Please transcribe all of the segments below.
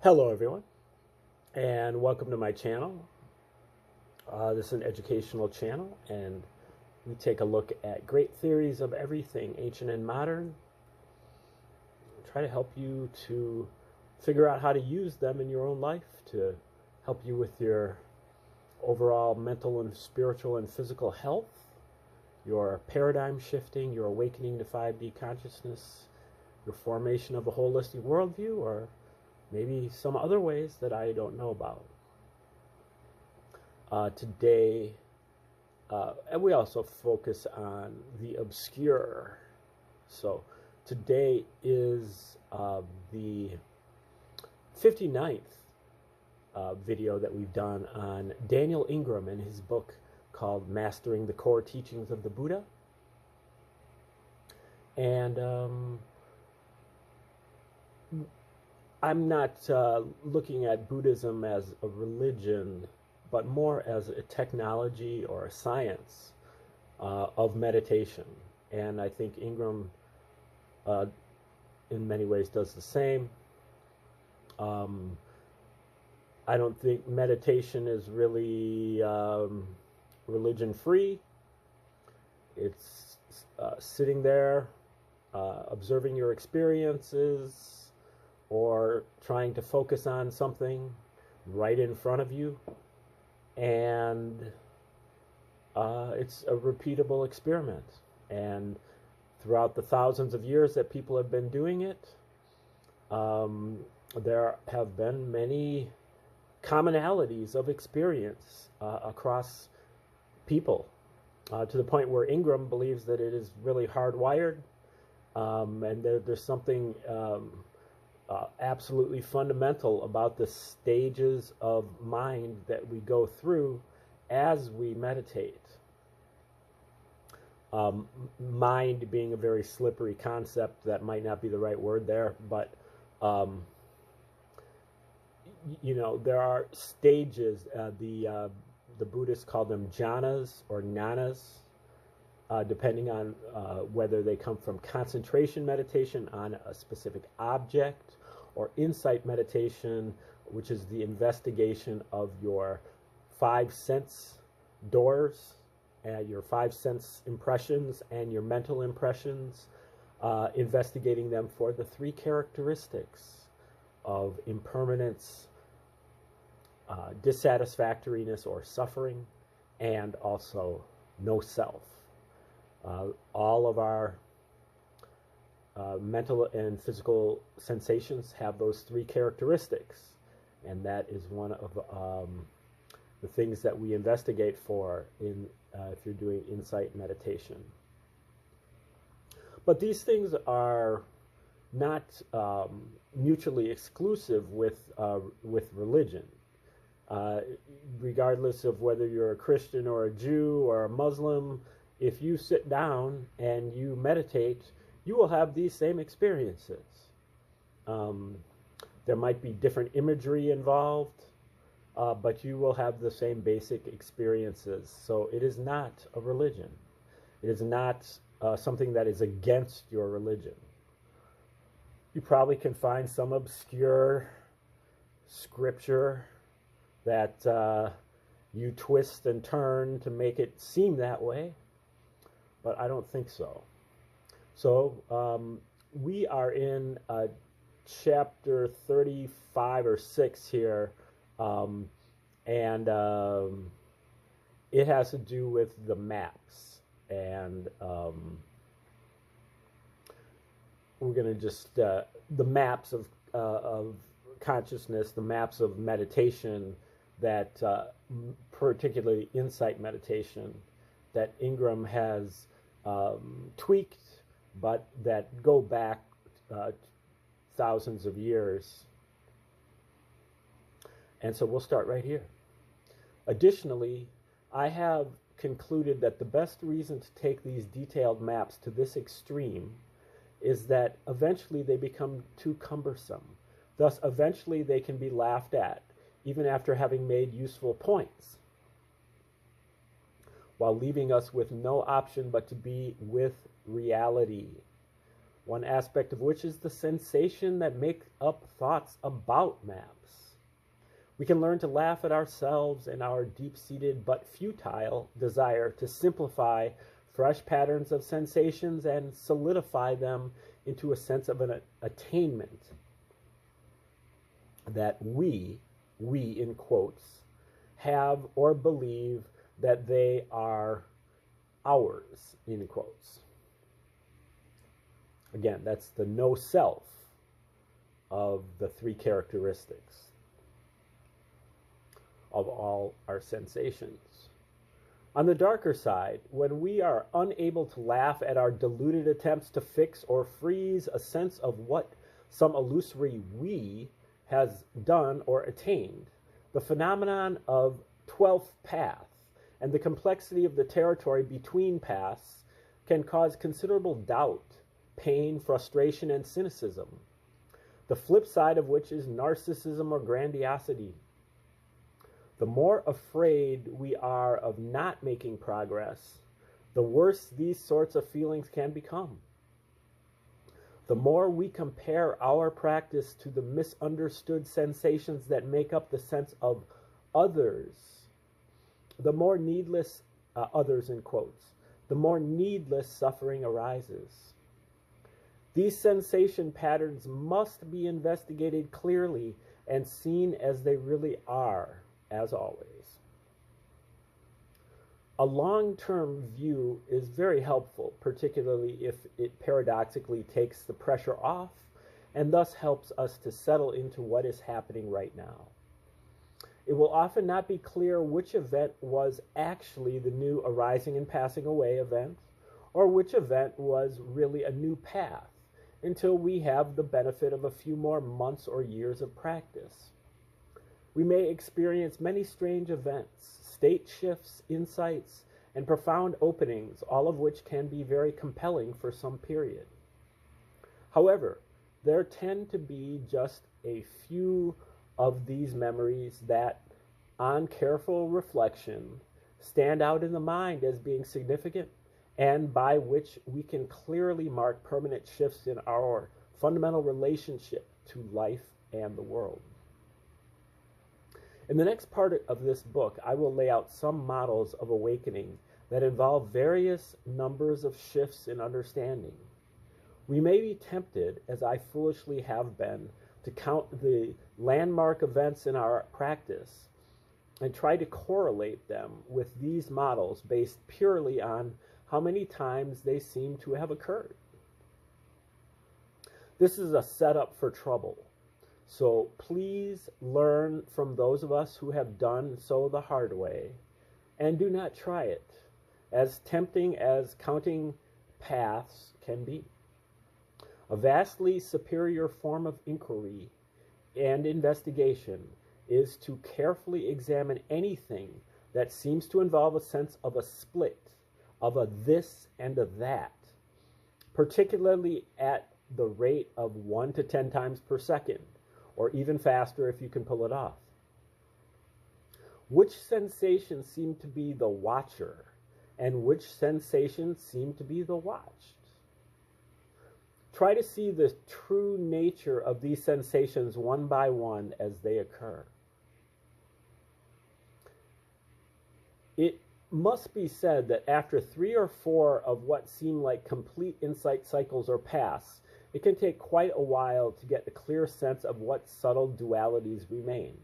Hello everyone, and welcome to my channel. This is an educational channel, and we take a look at great theories of everything, ancient and modern. Try to help you to figure out how to use them in your own life to help you with your overall mental and spiritual and physical health, your paradigm shifting, your awakening to 5D consciousness, your formation of a holistic worldview, or maybe some other ways that I don't know about. Today, and we also focus on the obscure. So today is the 59th video that we've done on Daniel Ingram and his book called Mastering the Core Teachings of the Buddha. And I'm not looking at Buddhism as a religion, but more as a technology or a science of meditation. And I think Ingram, in many ways, does the same. I don't think meditation is really religion-free. It's sitting there, observing your experiences, or trying to focus on something right in front of you, and it's a repeatable experiment. And throughout the thousands of years that people have been doing it, there have been many commonalities of experience across people, to the point where Ingram believes that it is really hardwired, and there's something absolutely fundamental about the stages of mind that we go through as we meditate. Mind being a very slippery concept, that might not be the right word there, but you know, there are stages. The Buddhists call them jhanas or jnanas, depending on whether they come from concentration meditation on a specific object, or insight meditation, which is the investigation of your 5 sense doors, your 5 sense impressions and your mental impressions, investigating them for the 3 characteristics of impermanence, dissatisfactoriness or suffering, and also no self. All of our mental and physical sensations have those 3 characteristics, and that is one of the things that we investigate for in if you're doing insight meditation. But these things are not mutually exclusive with religion. Regardless of whether you're a Christian or a Jew or a Muslim, if you sit down and you meditate, you will have these same experiences. There might be different imagery involved, but you will have the same basic experiences. So it is not a religion. It is not something that is against your religion. You probably can find some obscure scripture that you twist and turn to make it seem that way, but I don't think so. So we are in chapter 35 or 6 here, and it has to do with the maps. And we're going to just, the maps of consciousness, the maps of meditation, that particularly insight meditation, that Ingram has tweaked, but that go back thousands of years. And so we'll start right here. Additionally, I have concluded that the best reason to take these detailed maps to this extreme is that eventually they become too cumbersome. Thus, eventually they can be laughed at, even after having made useful points, while leaving us with no option but to be with reality. one aspect of which is the sensation that makes up thoughts about maps. We can learn to laugh at ourselves and our deep-seated but futile desire to simplify fresh patterns of sensations and solidify them into a sense of an attainment that we in quotes, have or believe that they are ours, in quotes. Again, that's the no self of the three characteristics of all our sensations. On the darker side, when we are unable to laugh at our deluded attempts to fix or freeze a sense of what some illusory we has done or attained, the phenomenon of 12th path and the complexity of the territory between paths can cause considerable doubt, pain, frustration, and cynicism, the flip side of which is narcissism or grandiosity. The more afraid we are of not making progress, the worse these sorts of feelings can become. The more we compare our practice to the misunderstood sensations that make up the sense of others, the more needless, others in quotes, the more needless suffering arises. These sensation patterns must be investigated clearly and seen as they really are, as always. A long-term view is very helpful, particularly if it paradoxically takes the pressure off and thus helps us to settle into what is happening right now. It will often not be clear which event was actually the new arising and passing away event, or which event was really a new path, until we have the benefit of a few more months or years of practice. We may experience many strange events, state shifts, insights, and profound openings, all of which can be very compelling for some period. However, there tend to be just a few of these memories that, on careful reflection, stand out in the mind as being significant and by which we can clearly mark permanent shifts in our fundamental relationship to life and the world. In the next part of this book, I will lay out some models of awakening that involve various numbers of shifts in understanding. We may be tempted, as I foolishly have been, to count the landmark events in our practice and try to correlate them with these models based purely on how many times they seem to have occurred. This is a setup for trouble. So please learn from those of us who have done so the hard way, and do not try it, as tempting as counting paths can be. A vastly superior form of inquiry and investigation is to carefully examine anything that seems to involve a sense of a split, of a this and a that, particularly at the rate of 1 to 10 times per second, or even faster if you can pull it off. Which sensations seem to be the watcher, and which sensations seem to be the watched? Try to see the true nature of these sensations one by one as they occur. It must be said that after 3 or 4 of what seem like complete insight cycles or paths, it can take quite a while to get a clear sense of what subtle dualities remain.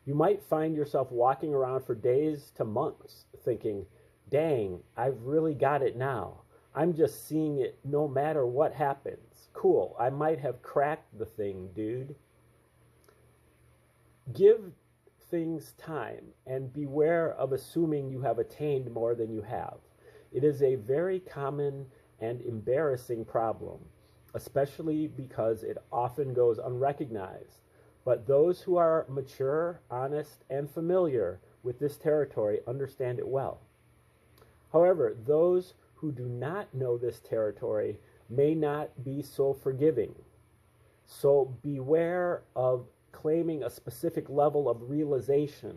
You might find yourself walking around for days to months thinking, dang, I've really got it now. I'm just seeing it no matter what happens. Cool, I might have cracked the thing, dude. Give things time and beware of assuming you have attained more than you have. It is a very common and embarrassing problem, especially because it often goes unrecognized. But those who are mature, honest, and familiar with this territory understand it well. However, those who do not know this territory may not be so forgiving. So beware of claiming a specific level of realization,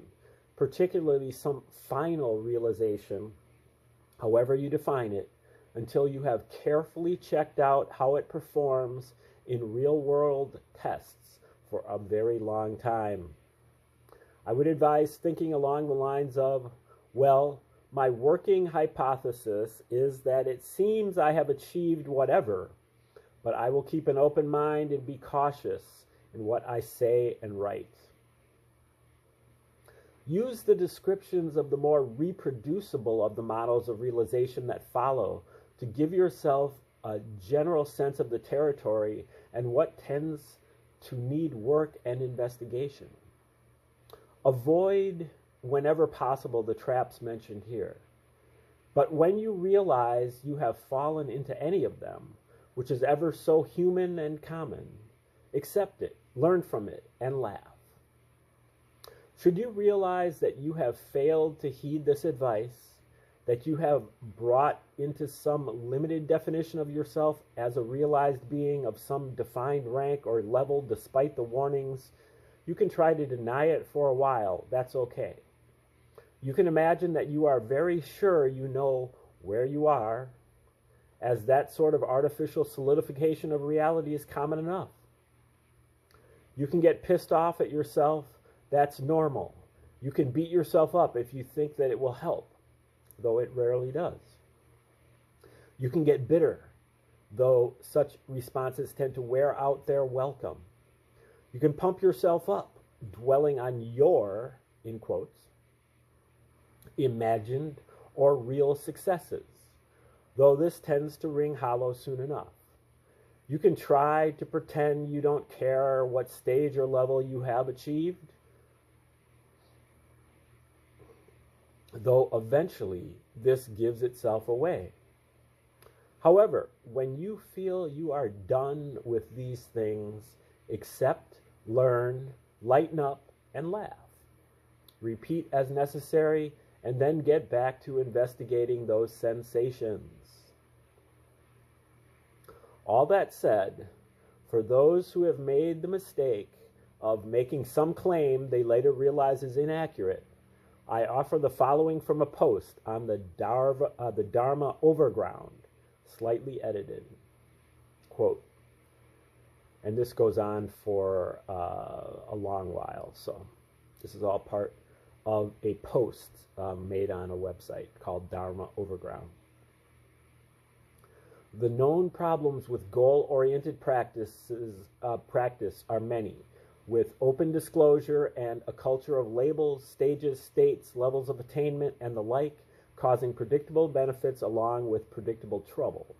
particularly some final realization, however you define it, until you have carefully checked out how it performs in real-world tests for a very long time. I would advise thinking along the lines of, well, my working hypothesis is that it seems I have achieved whatever, but I will keep an open mind and be cautious in what I say and write. Use the descriptions of the more reproducible of the models of realization that follow to give yourself a general sense of the territory and what tends to need work and investigation. Avoid, whenever possible, the traps mentioned here. But when you realize you have fallen into any of them, which is ever so human and common, accept it, learn from it, and laugh. Should you realize that you have failed to heed this advice, that you have brought into some limited definition of yourself as a realized being of some defined rank or level despite the warnings, you can try to deny it for a while. That's okay. You can imagine that you are very sure you know where you are, as that sort of artificial solidification of reality is common enough. You can get pissed off at yourself. That's normal. You can beat yourself up if you think that it will help, though it rarely does. You can get bitter, though such responses tend to wear out their welcome. You can pump yourself up, dwelling on your, in quotes, imagined or real successes, though this tends to ring hollow soon enough. You can try to pretend you don't care what stage or level you have achieved, though eventually this gives itself away. However, when you feel you are done with these things, accept, learn, lighten up, and laugh. Repeat as necessary, and then get back to investigating those sensations. All that said, for those who have made the mistake of making some claim they later realize is inaccurate, I offer the following from a post on the Dharma Overground, slightly edited. Quote, and this goes on for a long while, so this is all part of a post made on a website called Dharma Overground. The known problems with goal-oriented practice are many, with open disclosure and a culture of labels, stages, states, levels of attainment, and the like, causing predictable benefits along with predictable trouble.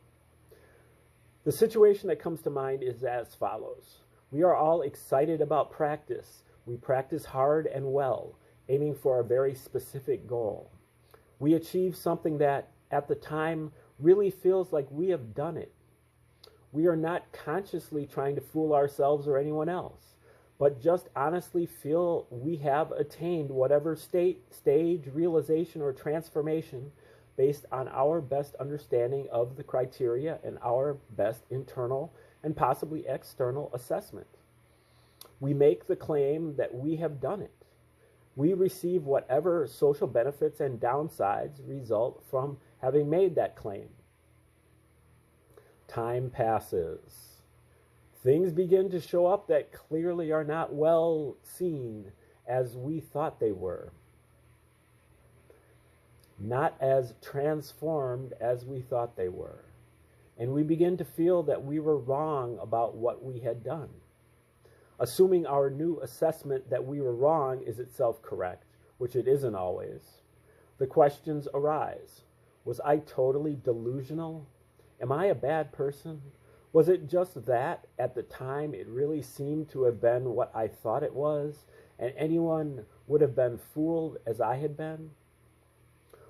The situation that comes to mind is as follows. We are all excited about practice. We practice hard and well, aiming for a very specific goal. We achieve something that, at the time, really feels like we have done it. We are not consciously trying to fool ourselves or anyone else, but just honestly feel we have attained whatever stage, realization, or transformation based on our best understanding of the criteria and our best internal and possibly external assessment. We make the claim that we have done it. We receive whatever social benefits and downsides result from having made that claim. Time passes. Things begin to show up that clearly are not well seen as we thought they were. Not as transformed as we thought they were. And we begin to feel that we were wrong about what we had done. Assuming our new assessment that we were wrong is itself correct, which it isn't always, the questions arise. Was I totally delusional? Am I a bad person? Was it just that at the time it really seemed to have been what I thought it was, and anyone would have been fooled as I had been?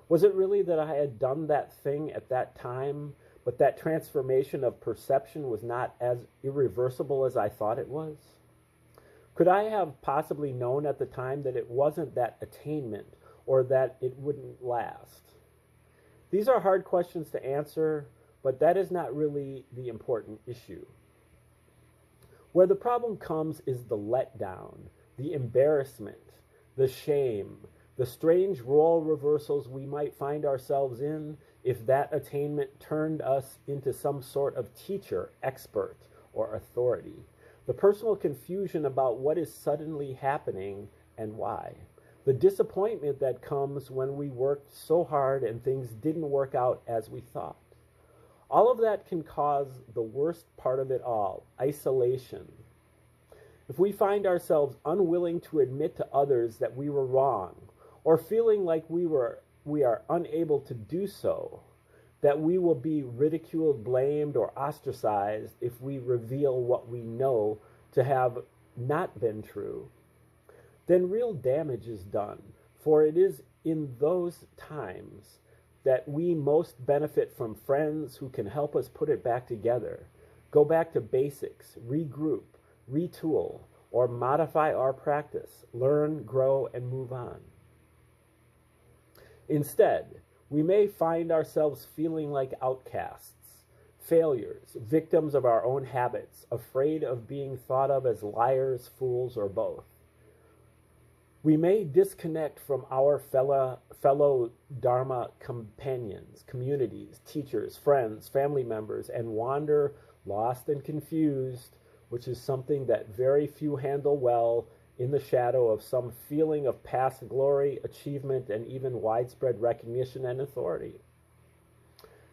Was it really that I had done that thing at that time, but that transformation of perception was not as irreversible as I thought it was? Could I have possibly known at the time that it wasn't that attainment, or that it wouldn't last? These are hard questions to answer, but that is not really the important issue. Where the problem comes is the letdown, the embarrassment, the shame, the strange role reversals we might find ourselves in if that attainment turned us into some sort of teacher, expert, or authority, the personal confusion about what is suddenly happening and why, the disappointment that comes when we worked so hard and things didn't work out as we thought. All of that can cause the worst part of it all, isolation. If we find ourselves unwilling to admit to others that we were wrong, or feeling like we are unable to do so, that we will be ridiculed, blamed, or ostracized if we reveal what we know to have not been true, then real damage is done, for it is in those times that we most benefit from friends who can help us put it back together, go back to basics, regroup, retool, or modify our practice, learn, grow, and move on. Instead, we may find ourselves feeling like outcasts, failures, victims of our own habits, afraid of being thought of as liars, fools, or both. We may disconnect from our fellow Dharma companions, communities, teachers, friends, family members, and wander lost and confused, which is something that very few handle well in the shadow of some feeling of past glory, achievement, and even widespread recognition and authority.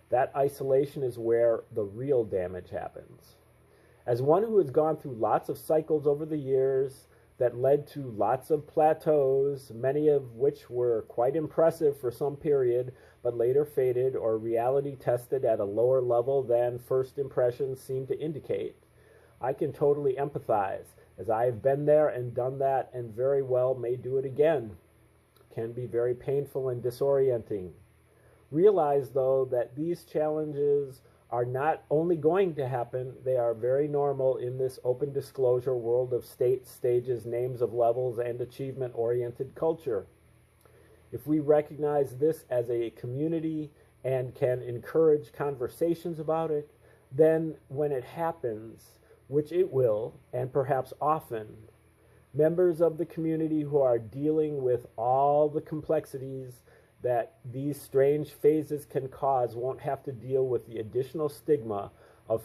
That isolation is where the real damage happens. As one who has gone through lots of cycles over the years that led to lots of plateaus, many of which were quite impressive for some period, but later faded or reality tested at a lower level than first impressions seemed to indicate, I can totally empathize, as I have been there and done that and very well may do it again. It can be very painful and disorienting. Realize, though, that these challenges are not only going to happen, they are very normal in this open disclosure world of states, stages, names of levels, and achievement-oriented culture. If we recognize this as a community and can encourage conversations about it, then when it happens, which it will, and perhaps often, members of the community who are dealing with all the complexities that these strange phases can cause won't have to deal with the additional stigma of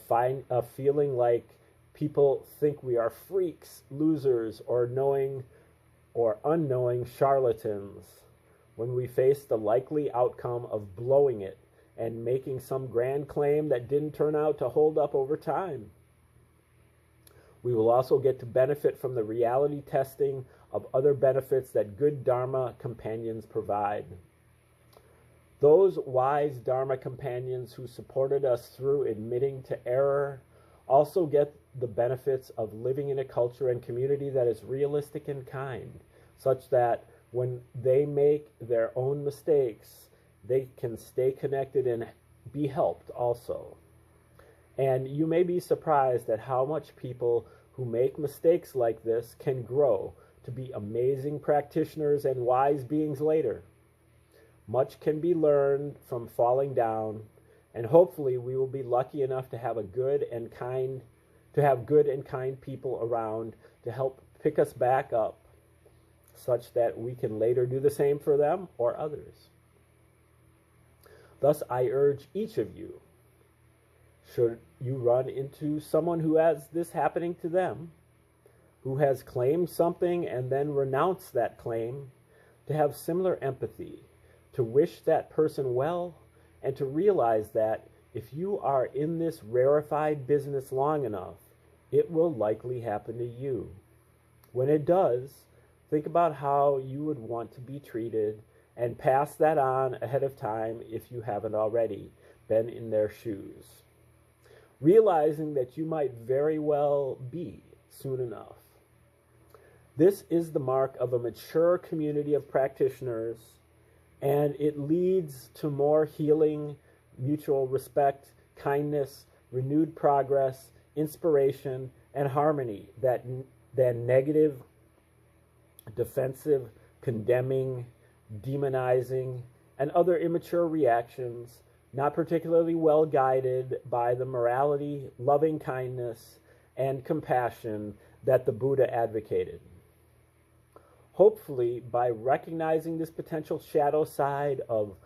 feeling like people think we are freaks, losers, or knowing or unknowing charlatans when we face the likely outcome of blowing it and making some grand claim that didn't turn out to hold up over time. We will also get to benefit from the reality testing of other benefits that good Dharma companions provide. Those wise Dharma companions who supported us through admitting to error also get the benefits of living in a culture and community that is realistic and kind, such that when they make their own mistakes, they can stay connected and be helped also. And you may be surprised at how much people who make mistakes like this can grow to be amazing practitioners and wise beings later. Much can be learned from falling down, and hopefully we will be lucky enough to have good and kind people around to help pick us back up, such that we can later do the same for them or others. Thus, I urge each of you, should you run into someone who has this happening to them, who has claimed something and then renounced that claim, to have similar empathy, to wish that person well, and to realize that if you are in this rarefied business long enough, it will likely happen to you. When it does, think about how you would want to be treated and pass that on ahead of time if you haven't already been in their shoes, realizing that you might very well be soon enough. This is the mark of a mature community of practitioners, and it leads to more healing, mutual respect, kindness, renewed progress, inspiration, and harmony than negative, defensive, condemning, demonizing, and other immature reactions, not particularly well guided by the morality, loving kindness, and compassion that the Buddha advocated. Hopefully, by recognizing this potential shadow side of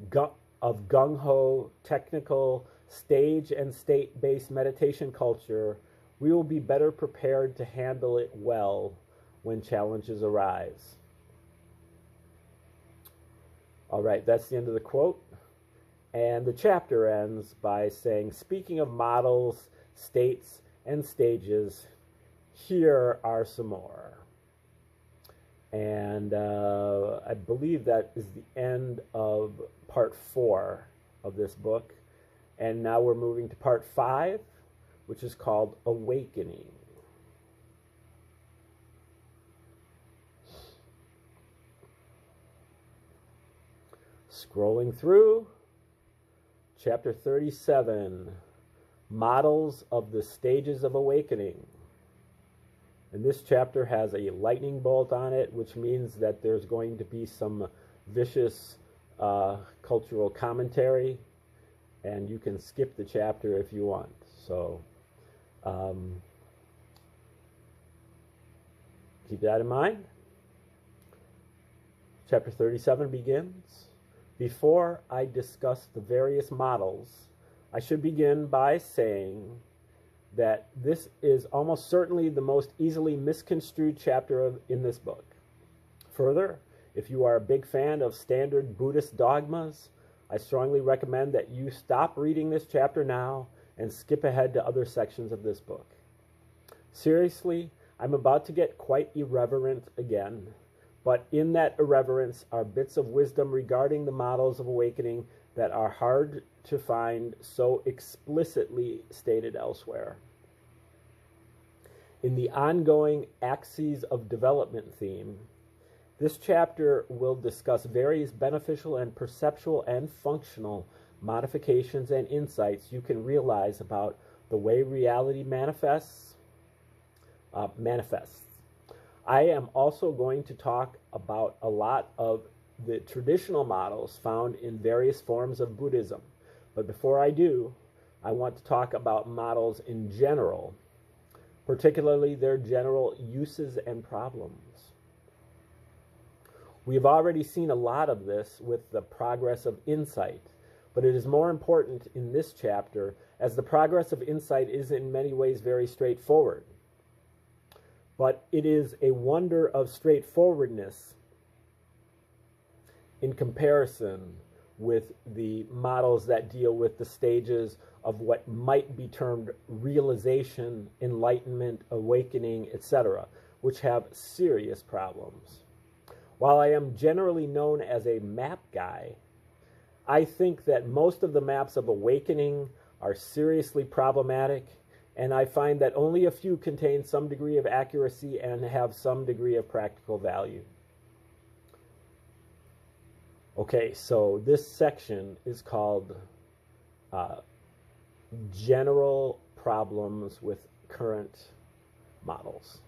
gung-ho, technical, stage and state-based meditation culture, we will be better prepared to handle it well when challenges arise. All right, that's the end of the quote. And the chapter ends by saying, speaking of models, states, and stages, here are some more. And I believe that is the end of part 4 of this book. And now we're moving to part 5, which is called Awakening. Scrolling through, chapter 37, Models of the Stages of Awakening. And this chapter has a lightning bolt on it, which means that there's going to be some vicious cultural commentary, and you can skip the chapter if you want. So keep that in mind. Chapter 37 begins. Before I discuss the various models, I should begin by saying that this is almost certainly the most easily misconstrued chapter in this book. Further, if you are a big fan of standard Buddhist dogmas, I strongly recommend that you stop reading this chapter now and skip ahead to other sections of this book. Seriously, I'm about to get quite irreverent again, but in that irreverence are bits of wisdom regarding the models of awakening that are hard to find so explicitly stated elsewhere. In the ongoing axes of development theme, this chapter will discuss various beneficial and perceptual and functional modifications and insights you can realize about the way reality manifests. I am also going to talk about a lot of the traditional models found in various forms of Buddhism. But before I do, I want to talk about models in general, particularly their general uses and problems. We have already seen a lot of this with the progress of insight, but it is more important in this chapter as the progress of insight is in many ways very straightforward. But it is a wonder of straightforwardness in comparison with the models that deal with the stages of what might be termed realization, enlightenment, awakening, etc., which have serious problems. While I am generally known as a map guy, I think that most of the maps of awakening are seriously problematic, and I find that only a few contain some degree of accuracy and have some degree of practical value. Okay, so this section is called General Problems with Current Models.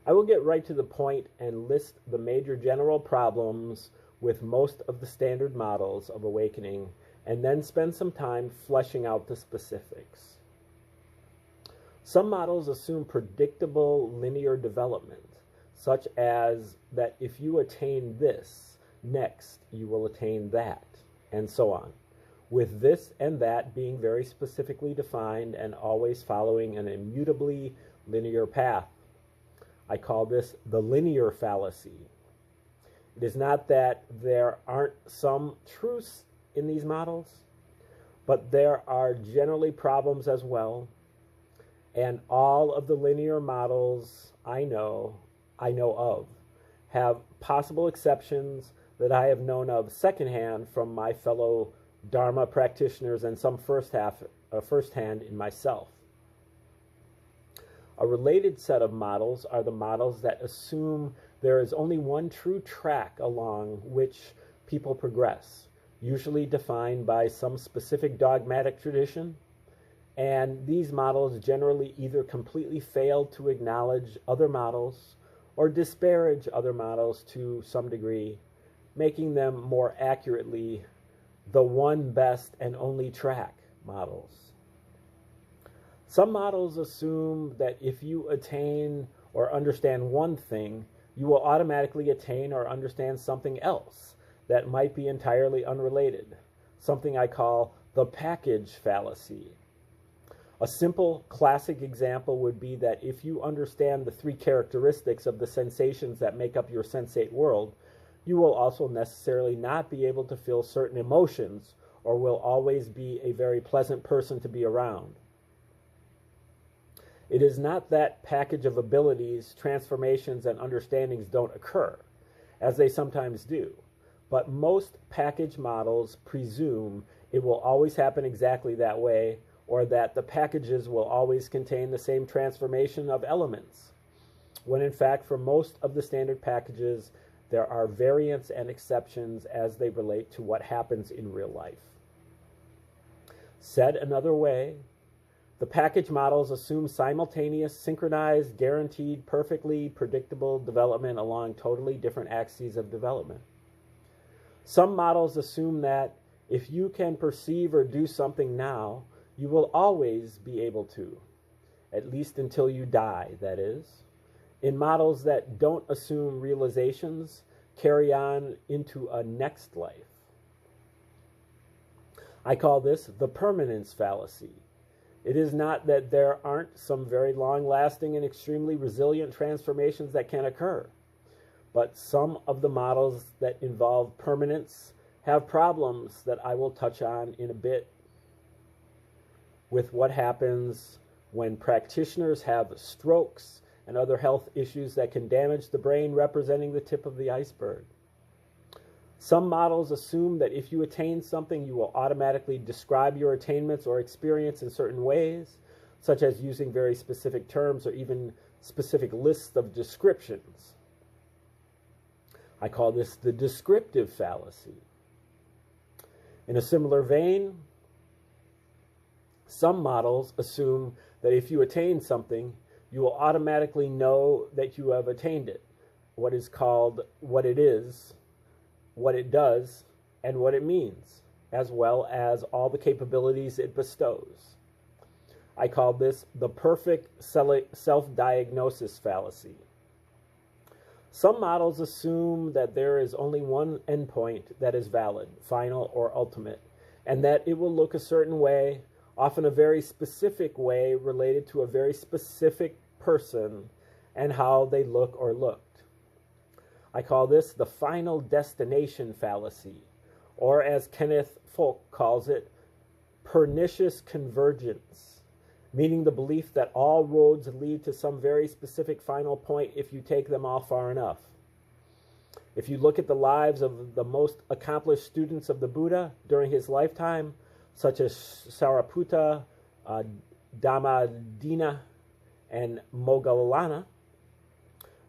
I will get right to the point and list the major general problems with most of the standard models of awakening, and then spend some time fleshing out the specifics. Some models assume predictable linear development, such as that if you attain this, next you will attain that, and so on, with this and that being very specifically defined and always following an immutably linear path. I call this the linear fallacy. It is not that there aren't some truths in these models, but there are generally problems as well, and all of the linear models I know of have possible exceptions that I have known of secondhand from my fellow Dharma practitioners and some firsthand in myself. A related set of models are the models that assume there is only one true track along which people progress, usually defined by some specific dogmatic tradition, and these models generally either completely fail to acknowledge other models or disparage other models to some degree, making them more accurately the one best and only track models. Some models assume that if you attain or understand one thing, you will automatically attain or understand something else that might be entirely unrelated, something I call the package fallacy. A simple classic example would be that if you understand the three characteristics of the sensations that make up your sensate world, you will also necessarily not be able to feel certain emotions or will always be a very pleasant person to be around. It is not that package of abilities, transformations, and understandings don't occur, as they sometimes do, but most package models presume it will always happen exactly that way, or that the packages will always contain the same transformation of elements, when in fact for most of the standard packages there are variants and exceptions as they relate to what happens in real life. Said another way, the package models assume simultaneous, synchronized, guaranteed, perfectly predictable development along totally different axes of development. Some models assume that if you can perceive or do something now, you will always be able to, at least until you die, that is. In models that don't assume realizations, carry on into a next life. I call this the permanence fallacy. It is not that there aren't some very long-lasting and extremely resilient transformations that can occur, but some of the models that involve permanence have problems that I will touch on in a bit, with what happens when practitioners have strokes and other health issues that can damage the brain, representing the tip of the iceberg. Some models assume that if you attain something, you will automatically describe your attainments or experience in certain ways, such as using very specific terms or even specific lists of descriptions. I call this the descriptive fallacy. In a similar vein, some models assume that if you attain something, you will automatically know that you have attained it, what is called what it is, what it does, and what it means, as well as all the capabilities it bestows. I call this the perfect self-diagnosis fallacy. Some models assume that there is only one endpoint that is valid, final, or ultimate, and that it will look a certain way, often a very specific way related to a very specific person and how they look or looked. I call this the final destination fallacy, or as Kenneth Folk calls it, pernicious convergence, meaning the belief that all roads lead to some very specific final point if you take them all far enough. If you look at the lives of the most accomplished students of the Buddha during his lifetime, such as Sariputta, Dhammadina, and Moggallana,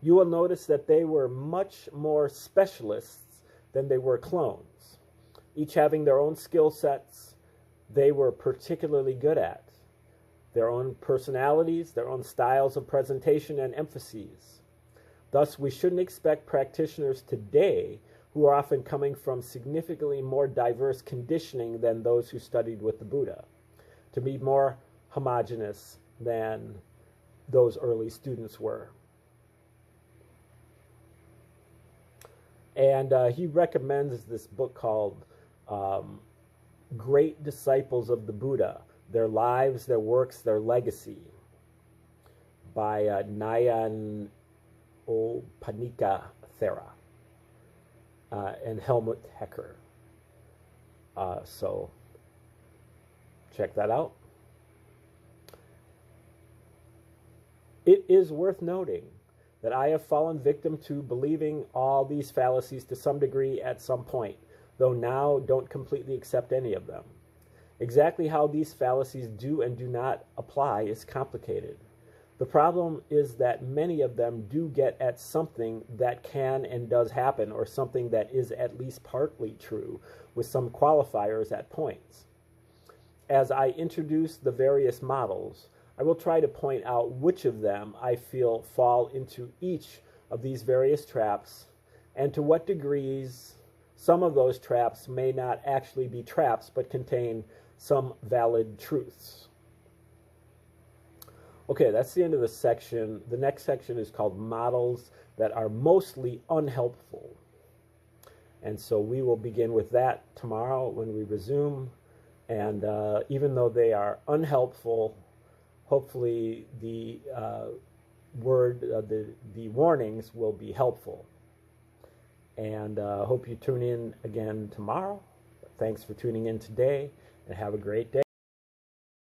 you will notice that they were much more specialists than they were clones, each having their own skill sets they were particularly good at, their own personalities, their own styles of presentation and emphases. Thus, we shouldn't expect practitioners today, who are often coming from significantly more diverse conditioning than those who studied with the Buddha, to be more homogeneous than those early students were. And he recommends this book called Great Disciples of the Buddha, Their Lives, Their Works, Their Legacy, by Nyan Opanika Thera and Helmut Hecker. So check that out. It is worth noting that I have fallen victim to believing all these fallacies to some degree at some point, though now don't completely accept any of them. Exactly how these fallacies do and do not apply is complicated. The problem is that many of them do get at something that can and does happen, or something that is at least partly true, with some qualifiers at points. As I introduce the various models, I will try to point out which of them I feel fall into each of these various traps, and to what degrees some of those traps may not actually be traps but contain some valid truths. Okay, that's the end of the section. The next section is called models that are mostly unhelpful. And so we will begin with that tomorrow when we resume. And even though they are unhelpful, hopefully the the warnings will be helpful. And hope you tune in again tomorrow. Thanks for tuning in today, and have a great day.